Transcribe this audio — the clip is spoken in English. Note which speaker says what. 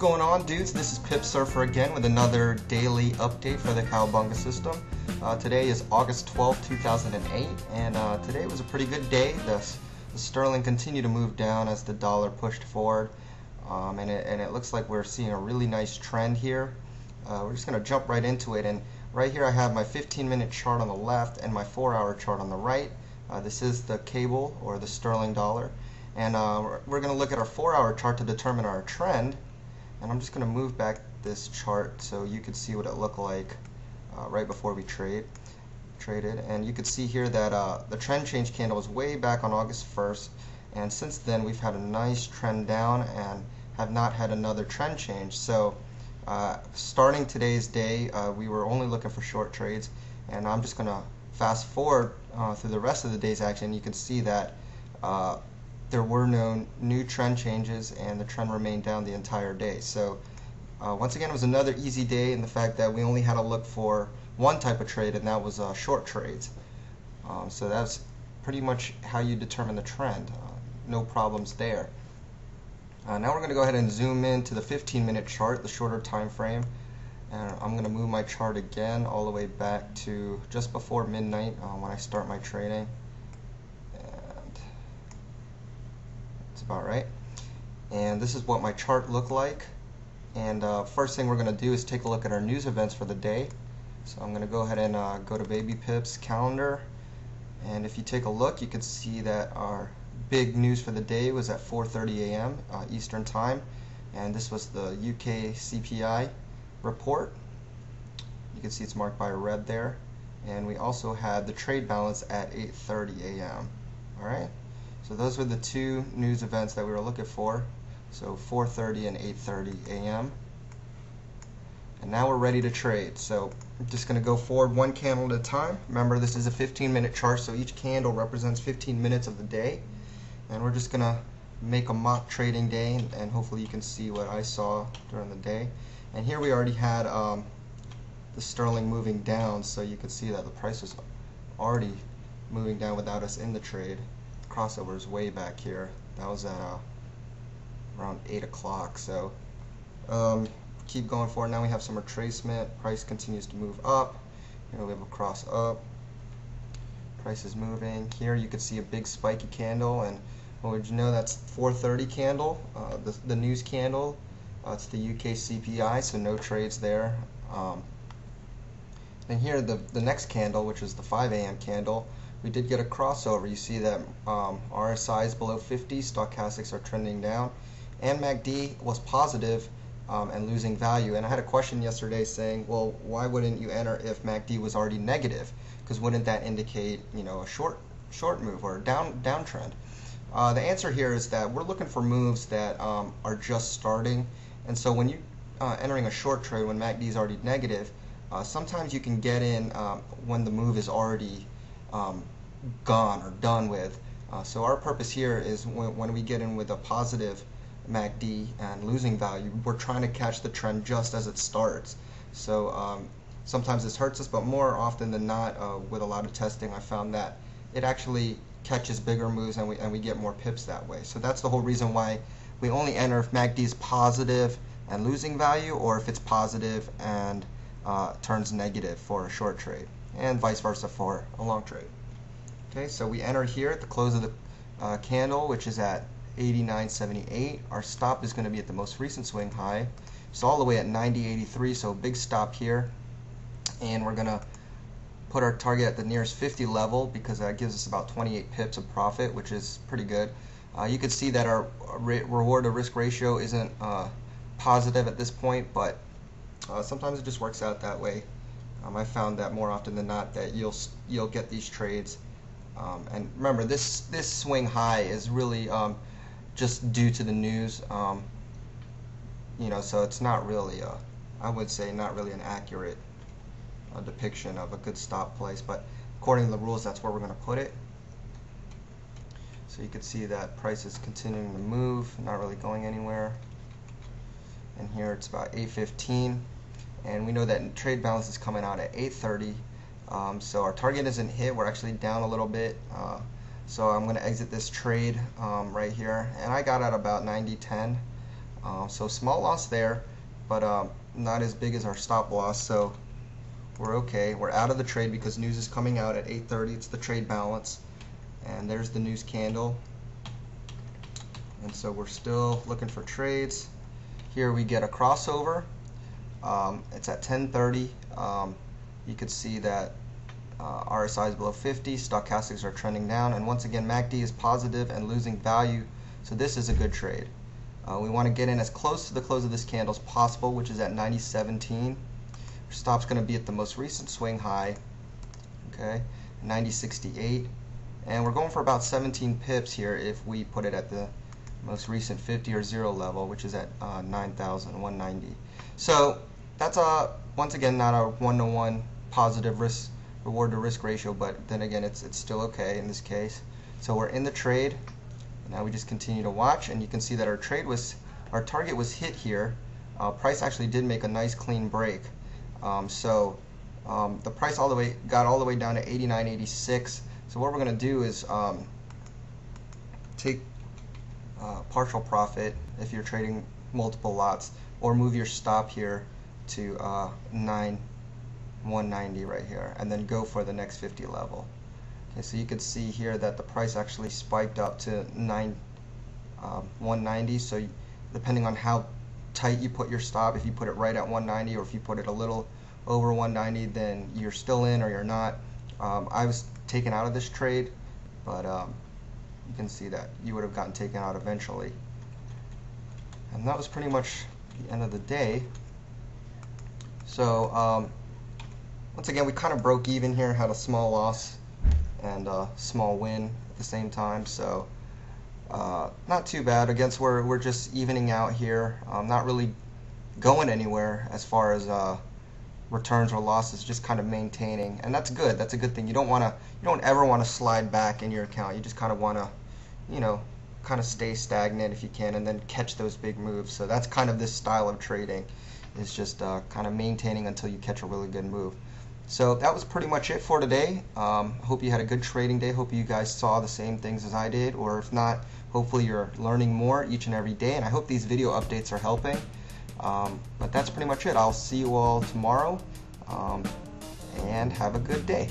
Speaker 1: going on, dudes? This is Pip Surfer again with another daily update for the Cowabunga system. Today is August 12th, 2008, and today was a pretty good day. The sterling continued to move down as the dollar pushed forward, and it looks like we're seeing a really nice trend here. We're just going to jump right into it, and right here I have my 15-minute chart on the left and my 4-hour chart on the right. This is the cable, or the sterling dollar, and we're going to look at our 4-hour chart to determine our trend. And I'm just going to move back this chart so you can see what it looked like right before we traded. And you can see here that the trend change candle was way back on August 1st, and since then we've had a nice trend down and have not had another trend change. So starting today's day, we were only looking for short trades, and I'm just going to fast forward through the rest of the day's action. You can see that there were no new trend changes, and the trend remained down the entire day. So once again, it was another easy day in the fact that we only had to look for one type of trade, and that was short trades. So that's pretty much how you determine the trend. No problems there. Now we're going to go ahead and zoom in to the 15-minute chart, the shorter time frame. And I'm going to move my chart again all the way back to just before midnight when I start my trading. About right, and this is what my chart looked like. And first thing we're going to do is take a look at our news events for the day. So I'm going to go ahead and go to Baby Pip's calendar, and if you take a look, you can see that our big news for the day was at 4:30 a.m. Eastern time, and this was the UK CPI report. You can see it's marked by a red there, and we also had the trade balance at 8:30 a.m. Alright, so those were the two news events that we were looking for. So 4:30 and 8:30 a.m. And now we're ready to trade. So I'm just going to go forward one candle at a time. Remember, this is a 15-minute chart, so each candle represents 15 minutes of the day. And we're just going to make a mock trading day, and hopefully you can see what I saw during the day. And here we already had the sterling moving down, so you can see that the price was already moving down without us in the trade. Crossover is way back here. That was at around 8 o'clock. So keep going forward. Now we have some retracement. Price continues to move up. Here we have a cross up. Price is moving. Here you can see a big spiky candle, and well, would you know that's 4:30 candle, the news candle. It's the UK CPI, so no trades there. And here the next candle, which is the 5 a.m. candle, we did get a crossover. You see that RSI is below 50, stochastics are trending down, and MACD was positive and losing value. And I had a question yesterday saying, well, why wouldn't you enter if MACD was already negative? Because wouldn't that indicate, you know, a short move or a downtrend? The answer here is that we're looking for moves that are just starting, and so when you entering a short trade when MACD is already negative, sometimes you can get in when the move is already gone or done with. So our purpose here is when we get in with a positive MACD and losing value, we're trying to catch the trend just as it starts. So sometimes this hurts us, but more often than not, with a lot of testing, I found that it actually catches bigger moves, and we get more pips that way. So that's the whole reason why we only enter if MACD is positive and losing value, or if it's positive and turns negative for a short trade, and vice versa for a long trade. Okay, so we enter here at the close of the candle, which is at 89.78. Our stop is going to be at the most recent swing high. It's all the way at 90.83, so a big stop here. And we're going to put our target at the nearest 50 level, because that gives us about 28 pips of profit, which is pretty good. You can see that our reward to risk ratio isn't positive at this point, but sometimes it just works out that way. I found that more often than not that you'll get these trades. And remember, this swing high is really just due to the news. You know, so it's not really I would say not really an accurate depiction of a good stop place, but according to the rules, that's where we're going to put it. So you can see that price is continuing to move, not really going anywhere. And here it's about 8:15, and we know that trade balance is coming out at 8:30. So our target isn't hit. We're actually down a little bit. So I'm going to exit this trade right here, and I got at about 90.10. So small loss there, but not as big as our stop loss, so we're okay. We're out of the trade because news is coming out at 8:30. It's the trade balance, and there's the news candle. And so we're still looking for trades. Here we get a crossover. It's at 10:30. You could see that RSI is below 50. Stochastics are trending down, and once again MACD is positive and losing value. So this is a good trade. We want to get in as close to the close of this candle as possible, which is at 90.17. Our stop's going to be at the most recent swing high, okay, 90.68, and we're going for about 17 pips here if we put it at the most recent 50 or 0 level, which is at 9,190. So that's once again not a one-to-one positive reward to risk ratio, but then again it's still okay in this case. So we're in the trade. Now we just continue to watch, and you can see that our target was hit here. Price actually did make a nice clean break. The price got all the way down to 89.86. So what we're going to do is take partial profit if you're trading multiple lots, or move your stop here to 9,190 right here, and then go for the next 50 level. Okay, so you can see here that the price actually spiked up to 9,190. So depending on how tight you put your stop, if you put it right at 190 or if you put it a little over 190, then you're still in or you're not. I was taken out of this trade, but you can see that you would have gotten taken out eventually. And that was pretty much the end of the day. So once again, we kind of broke even here, had a small loss and a small win at the same time. So not too bad. Against we're just evening out here, not really going anywhere as far as returns or losses, just kind of maintaining, and that's good. That's a good thing. You don't ever want to slide back in your account. You just kind of want to, kind of stay stagnant if you can, and then catch those big moves. So that's kind of this style of trading, is just kind of maintaining until you catch a really good move. So that was pretty much it for today. Hope you had a good trading day. Hope you guys saw the same things as I did, or if not, hopefully you're learning more each and every day, and I hope these video updates are helping. But that's pretty much it. I'll see you all tomorrow, and have a good day.